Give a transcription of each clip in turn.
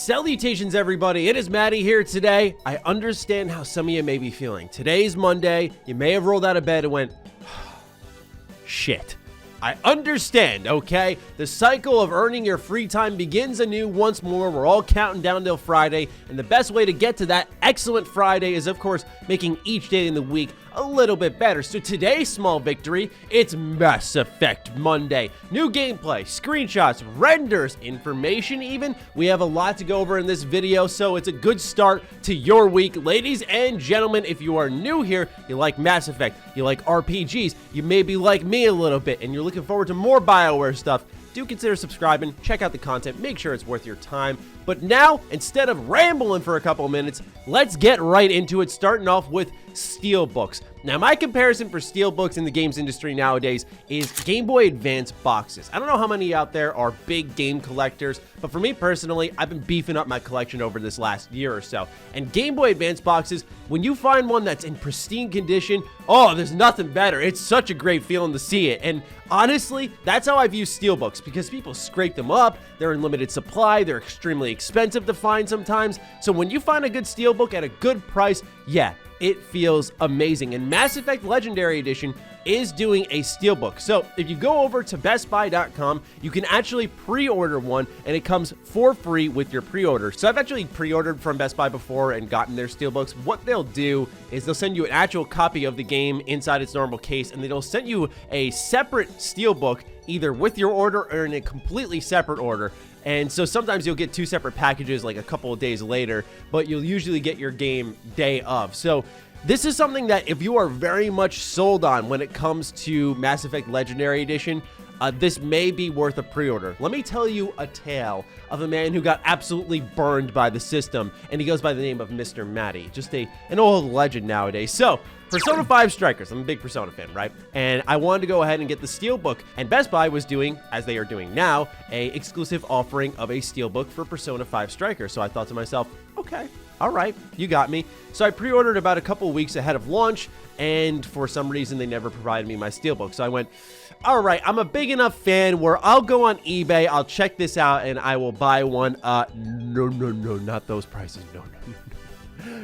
Salutations everybody, it is Matty here today. I understand how some of you may be feeling. Today's Monday, you may have rolled out of bed and went, shit. I understand, okay? The cycle of earning your free time begins anew once more. We're all counting down till Friday, and the best way to get to that excellent Friday is, of course, making each day in the week a little bit better. So today's small victory, it's Mass Effect Monday. New gameplay, screenshots, renders, information even. We have a lot to go over in this video, so it's a good start to your week. Ladies and gentlemen, if you are new here, you like Mass Effect, you like RPGs, you may be like me a little bit, and you're looking forward to more BioWare stuff, do consider subscribing, check out the content, make sure it's worth your time. But now, instead of rambling for a couple minutes, let's get right into it, starting off with Steelbooks. Now, my comparison for Steelbooks in the games industry nowadays is Game Boy Advance boxes. I don't know how many out there are big game collectors, but for me personally, I've been beefing up my collection over this last year or so. And Game Boy Advance boxes, when you find one that's in pristine condition, oh, there's nothing better. It's such a great feeling to see it. And honestly, that's how I view Steelbooks, because people scrape them up, they're in limited supply, they're extremely expensive to find sometimes. So when you find a good Steelbook at a good price, yeah, it feels amazing. And Mass Effect Legendary Edition is doing a Steelbook. So if you go over to bestbuy.com, you can actually pre-order one, and it comes for free with your pre-order. So I've actually pre-ordered from Best Buy before and gotten their Steelbooks. What they'll do is they'll send you an actual copy of the game inside its normal case, and they'll send you a separate Steelbook either with your order or in a completely separate order. And so sometimes you'll get two separate packages like a couple of days later, but you'll usually get your game day of. So this is something that if you are very much sold on when it comes to Mass Effect Legendary Edition, this may be worth a pre-order. Let me tell you a tale of a man who got absolutely burned by the system, and he goes by the name of Mr. Matty, just an old legend nowadays. So, Persona 5 Strikers, I'm a big Persona fan, right? And I wanted to go ahead and get the Steelbook, and Best Buy was doing, as they are doing now, a exclusive offering of a Steelbook for Persona 5 Strikers. So I thought to myself, okay, all right, you got me. So I pre-ordered about a couple of weeks ahead of launch, and for some reason they never provided me my Steelbook. So I went, all right, I'm a big enough fan where I'll go on eBay, I'll check this out, and I will buy one. No, not those prices. No.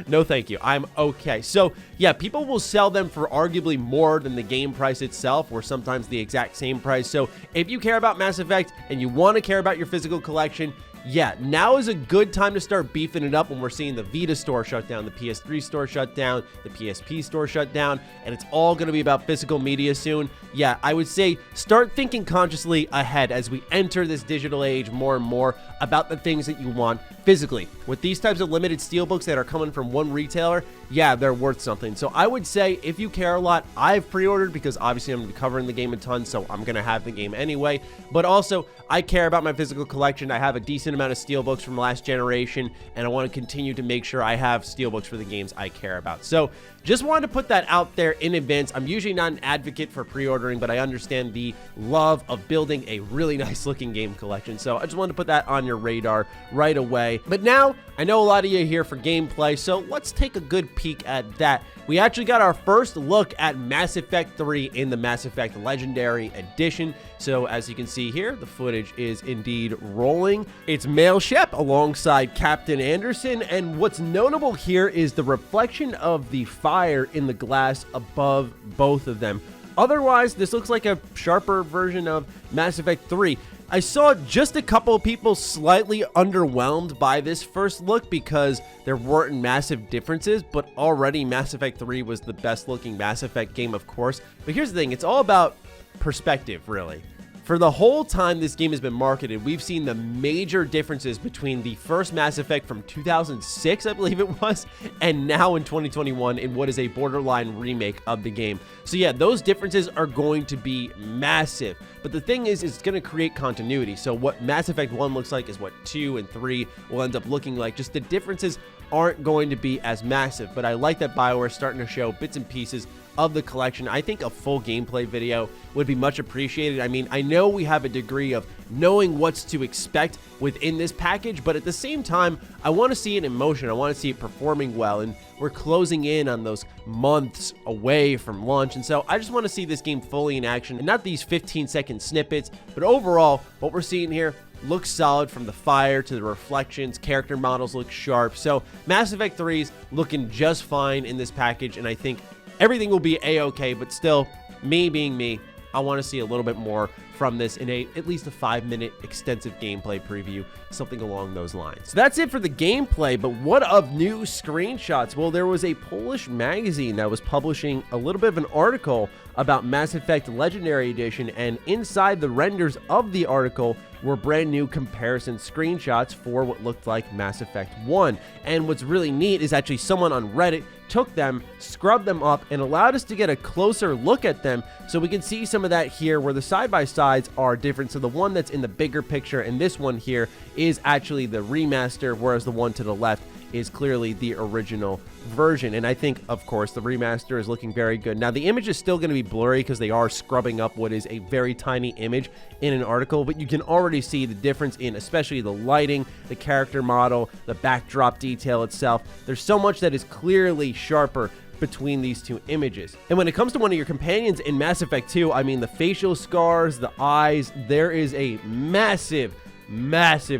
No, thank you. I'm okay. So, yeah, people will sell them for arguably more than the game price itself, or sometimes the exact same price. So, if you care about Mass Effect and you want to care about your physical collection, yeah, now is a good time to start beefing it up when we're seeing the Vita store shut down, the PS3 store shut down, the PSP store shut down, and it's all going to be about physical media soon. Yeah, I would say start thinking consciously ahead as we enter this digital age more and more about the things that you want physically. With these types of limited Steelbooks that are coming from one retailer, yeah, they're worth something. So I would say if you care a lot, I've pre-ordered because obviously I'm going to be covering the game a ton, so I'm going to have the game anyway. But also, I care about my physical collection. I have a decent amount of Steelbooks from last generation, and I want to continue to make sure I have Steelbooks for the games I care about. So just wanted to put that out there in advance. I'm usually not an advocate for pre-ordering, but I understand the love of building a really nice looking game collection. So I just wanted to put that on your radar right away. But now, I know a lot of you are here for gameplay, so let's take a good peek at that. We actually got our first look at Mass Effect 3 in the Mass Effect Legendary Edition. So as you can see here, the footage is indeed rolling. It's Male Shep alongside Captain Anderson, and what's notable here is the reflection of the fire in the glass above both of them. Otherwise, this looks like a sharper version of Mass Effect 3. I saw just a couple of people slightly underwhelmed by this first look because there weren't massive differences, but already Mass Effect 3 was the best looking Mass Effect game, of course. But here's the thing, it's all about perspective, really. For the whole time this game has been marketed, we've seen the major differences between the first Mass Effect from 2006, I believe it was, and now in 2021 in what is a borderline remake of the game. So yeah, those differences are going to be massive. But the thing is, it's going to create continuity. So what Mass Effect 1 looks like is what 2 and 3 will end up looking like. Just the differences aren't going to be as massive. But I like that BioWare is starting to show bits and pieces of the collection. I think a full gameplay video would be much appreciated. I mean, I know we have a degree of knowing what's to expect within this package, but at the same time, I want to see it in motion. I want to see it performing well, and we're closing in on those months away from launch, and so I just want to see this game fully in action, and not these 15-second snippets, but overall, what we're seeing here, looks solid from the fire to the reflections. Character models look sharp. So Mass Effect 3's looking just fine in this package, and I think everything will be a-okay, but still, me being me, I want to see a little bit more from this in at least a 5-minute extensive gameplay preview, something along those lines. So that's it for the gameplay, but what of new screenshots? Well, there was a Polish magazine that was publishing a little bit of an article about Mass Effect Legendary Edition, and inside the renders of the article were brand new comparison screenshots for what looked like Mass Effect 1. And what's really neat is actually someone on Reddit took them, scrubbed them up, and allowed us to get a closer look at them, so we can see some of that here where the side-by-sides are different. So the one that's in the bigger picture and this one here is actually the remaster, whereas the one to the left is clearly the original version. And I think, of course, the remaster is looking very good. Now, the image is still going to be blurry because they are scrubbing up what is a very tiny image in an article, but you can already see the difference in especially the lighting, the character model, the backdrop detail itself. There's so much that is clearly sharper between these two images. And when it comes to one of your companions in Mass Effect 2, I mean, the facial scars, the eyes, there is a massive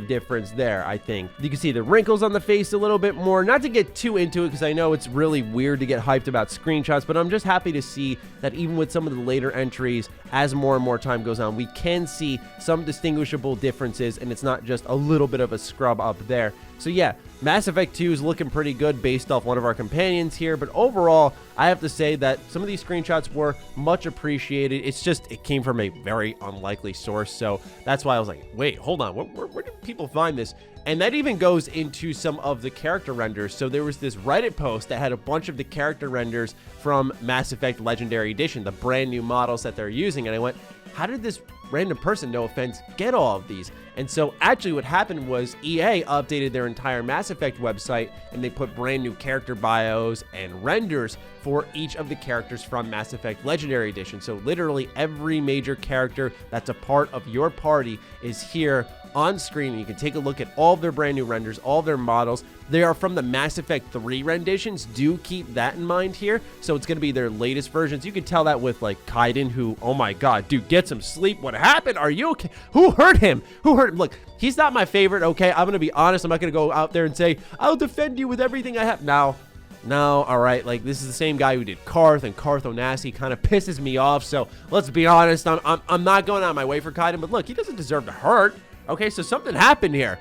difference there. I think you can see the wrinkles on the face a little bit more. Not to get too into it, because I know it's really weird to get hyped about screenshots, but I'm just happy to see that even with some of the later entries, as more and more time goes on, we can see some distinguishable differences, and it's not just a little bit of a scrub up there. So yeah, Mass Effect 2 is looking pretty good based off one of our companions here, but overall, I have to say that some of these screenshots were much appreciated. It's just, it came from a very unlikely source, so that's why I was like, wait, hold on, where did people find this? And that even goes into some of the character renders. So there was this Reddit post that had a bunch of the character renders from Mass Effect Legendary Edition, the brand new models that they're using, and I went, how did this random person, no offense, get all of these? And so actually what happened was EA updated their entire Mass Effect website, and they put brand new character bios and renders for each of the characters from Mass Effect Legendary Edition. So literally every major character that's a part of your party is here on screen, and you can take a look at all of their brand new renders, all of their models. They are from the Mass Effect 3 renditions. Do keep that in mind here. So it's going to be their latest versions. You can tell that with like Kaiden, who, oh my god, dude, get some sleep. What happened? Are you okay? Who hurt him? Who hurt him? Look, he's not my favorite, okay? I'm going to be honest. I'm not going to go out there and say, I'll defend you with everything I have. No, all right, like, this is the same guy who did Karth, and Karth Onasi kind of pisses me off, so let's be honest, I'm not going out of my way for Kaiden, but look, he doesn't deserve to hurt, okay? So something happened here.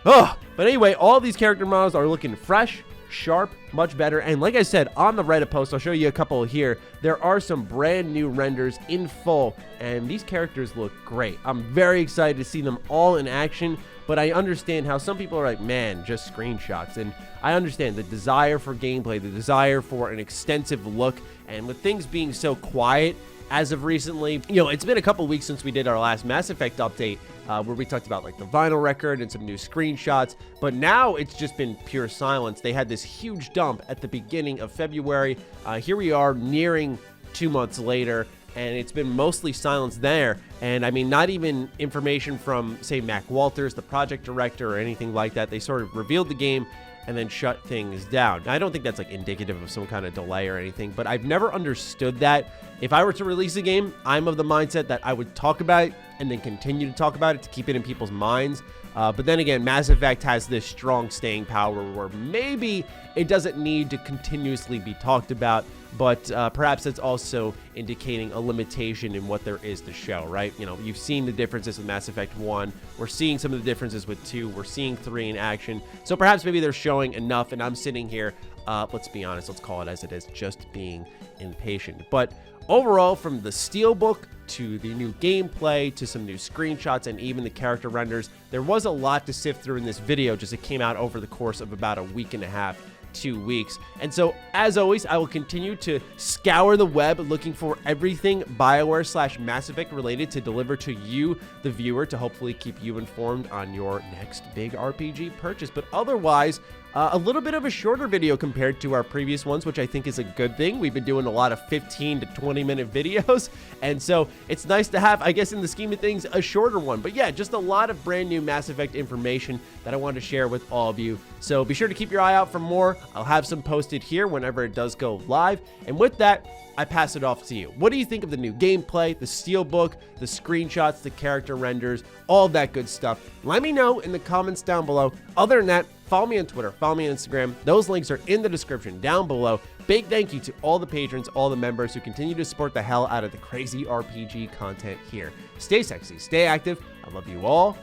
Ugh. But anyway, all these character models are looking fresh, sharp, much better, and like I said, on the Reddit post, I'll show you a couple here, there are some brand new renders in full, and these characters look great. I'm very excited to see them all in action, but I understand how some people are like, man, just screenshots. And I understand the desire for gameplay, the desire for an extensive look, and with things being so quiet as of recently, you know, it's been a couple weeks since we did our last Mass Effect update, where we talked about like the vinyl record and some new screenshots, but now it's just been pure silence. They had this huge dump at the beginning of February. Here we are nearing 2 months later, and it's been mostly silence there. And I mean, not even information from, say, Mac Walters, the project director, or anything like that. They sort of revealed the game and then shut things down. Now, I don't think that's like indicative of some kind of delay or anything, but I've never understood that. If I were to release a game, I'm of the mindset that I would talk about it and then continue to talk about it to keep it in people's minds. But then again, Mass Effect has this strong staying power where maybe it doesn't need to continuously be talked about, but perhaps it's also indicating a limitation in what there is to show, right? You know, you've seen the differences with Mass Effect 1. We're seeing some of the differences with 2. We're seeing 3 in action. So perhaps maybe they're showing enough, and I'm sitting here, let's be honest, let's call it as it is, just being impatient. But overall, from the Steelbook to the new gameplay to some new screenshots and even the character renders, there was a lot to sift through in this video, just it came out over the course of about a week and a half, 2 weeks. And so, as always, I will continue to scour the web looking for everything BioWare / Mass Effect related to deliver to you, the viewer, to hopefully keep you informed on your next big RPG purchase. But otherwise, A little bit of a shorter video compared to our previous ones, which I think is a good thing. We've been doing a lot of 15 to 20 minute videos, and so it's nice to have, I guess in the scheme of things, a shorter one. But yeah, just a lot of brand new Mass Effect information that I wanted to share with all of you. So be sure to keep your eye out for more. I'll have some posted here whenever it does go live. And with that, I pass it off to you. What do you think of the new gameplay, the Steelbook, the screenshots, the character renders, all that good stuff? Let me know in the comments down below. Other than that, follow me on Twitter, follow me on Instagram. Those links are in the description down below. Big thank you to all the patrons, all the members who continue to support the hell out of the crazy RPG content here. Stay sexy, stay active. I love you all.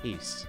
Peace.